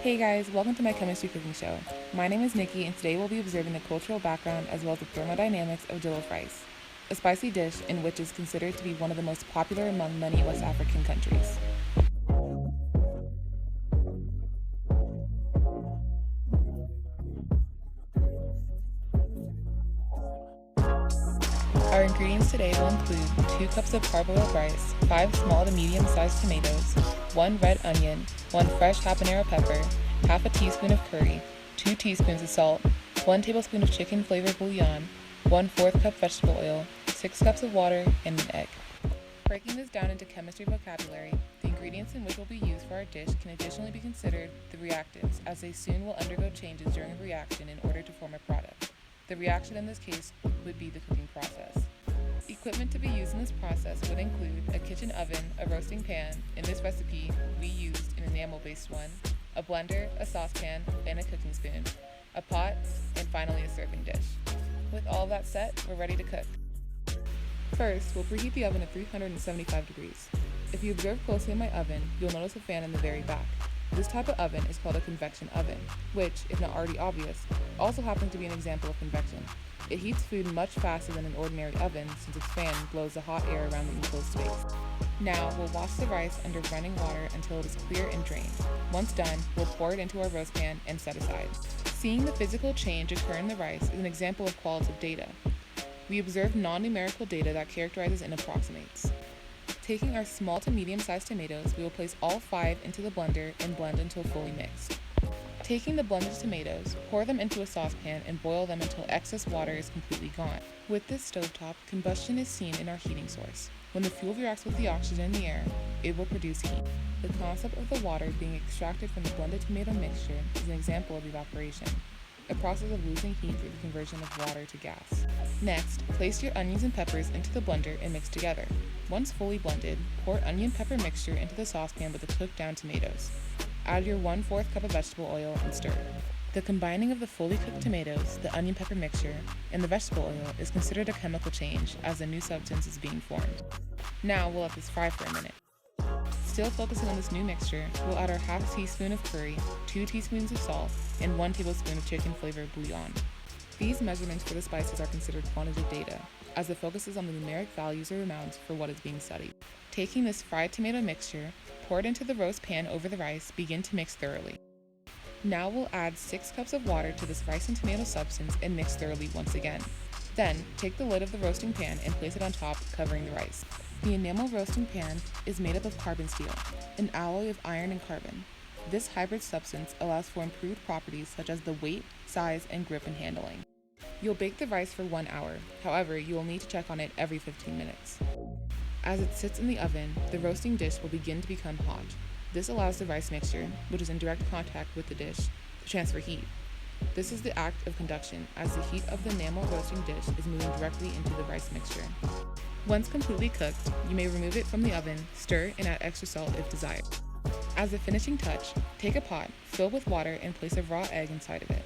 Hey guys, welcome to my chemistry cooking show. My name is Nikki and today we'll be observing the cultural background as well as the thermodynamics of jollof rice, a spicy dish in which is considered to be one of the most popular among many West African countries. Our ingredients today will include 2 cups of parboiled rice, 5 small to medium-sized tomatoes, 1 red onion, 1 fresh habanero pepper, half a teaspoon of curry, 2 teaspoons of salt, 1 tablespoon of chicken flavored bouillon, 1/4 cup vegetable oil, 6 cups of water, and an egg. Breaking this down into chemistry vocabulary, the ingredients in which will be used for our dish can additionally be considered the reactants, as they soon will undergo changes during a reaction in order to form a product. The reaction in this case would be the cooking process. Equipment to be used in this process would include a kitchen oven, a roasting pan, in this recipe we used an enamel-based one, a blender, a saucepan, and a cooking spoon, a pot, and finally a serving dish. With all of that set, we're ready to cook. First, we'll preheat the oven at 375 degrees. If you observe closely in my oven, you'll notice a fan in the very back. This type of oven is called a convection oven, which, if not already obvious, also happens to be an example of convection. It heats food much faster than an ordinary oven since its fan blows the hot air around the enclosed space. Now, we'll wash the rice under running water until it is clear and drained. Once done, we'll pour it into our roast pan and set aside. Seeing the physical change occur in the rice is an example of qualitative data. We observe non-numerical data that characterizes and approximates. Taking our small to medium-sized tomatoes, we will place all 5 into the blender and blend until fully mixed. Taking the blended tomatoes, pour them into a saucepan and boil them until excess water is completely gone. With this stovetop, combustion is seen in our heating source. When the fuel reacts with the oxygen in the air, it will produce heat. The concept of the water being extracted from the blended tomato mixture is an example of evaporation, a process of losing heat through the conversion of water to gas. Next, place your onions and peppers into the blender and mix together. Once fully blended, pour onion pepper mixture into the saucepan with the cooked down tomatoes. Add your 1/4 cup of vegetable oil and stir. The combining of the fully cooked tomatoes, the onion pepper mixture, and the vegetable oil is considered a chemical change as a new substance is being formed. Now we'll let this fry for a minute. Still focusing on this new mixture, we'll add our half teaspoon of curry, 2 teaspoons of salt, and 1 tablespoon of chicken flavored bouillon. These measurements for the spices are considered quantitative data, as it focuses on the numeric values or amounts for what is being studied. Taking this fried tomato mixture, pour it into the roast pan over the rice, begin to mix thoroughly. Now we'll add 6 cups of water to this rice and tomato substance and mix thoroughly once again. Then, take the lid of the roasting pan and place it on top, covering the rice. The enamel roasting pan is made up of carbon steel, an alloy of iron and carbon. This hybrid substance allows for improved properties such as the weight, size, and grip and handling. You'll bake the rice for 1 hour, however, you will need to check on it every 15 minutes. As it sits in the oven, the roasting dish will begin to become hot. This allows the rice mixture, which is in direct contact with the dish, to transfer heat. This is the act of conduction, as the heat of the enamel roasting dish is moving directly into the rice mixture. Once completely cooked, you may remove it from the oven, stir, and add extra salt if desired. As a finishing touch, take a pot, fill with water, and place a raw egg inside of it.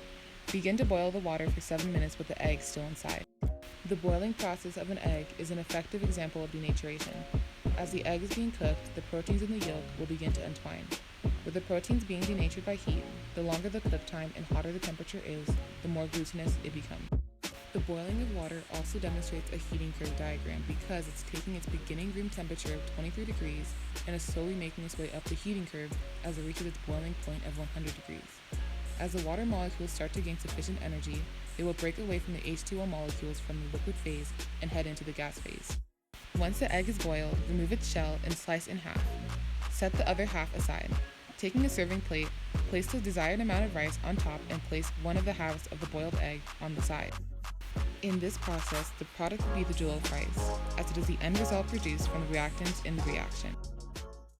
Begin to boil the water for 7 minutes with the egg still inside. The boiling process of an egg is an effective example of denaturation. As the egg is being cooked, the proteins in the yolk will begin to untwine. With the proteins being denatured by heat, the longer the cook time and hotter the temperature is, the more glutinous it becomes. The boiling of water also demonstrates a heating curve diagram because it's taking its beginning room temperature of 23 degrees and is slowly making its way up the heating curve as it reaches its boiling point of 100 degrees. As the water molecules start to gain sufficient energy, they will break away from the H2O molecules from the liquid phase and head into the gas phase. Once the egg is boiled, remove its shell and slice in half. Set the other half aside. Taking a serving plate, place the desired amount of rice on top and place one of the halves of the boiled egg on the side. In this process, the product will be the jollof rice, as it is the end result produced from the reactants in the reaction.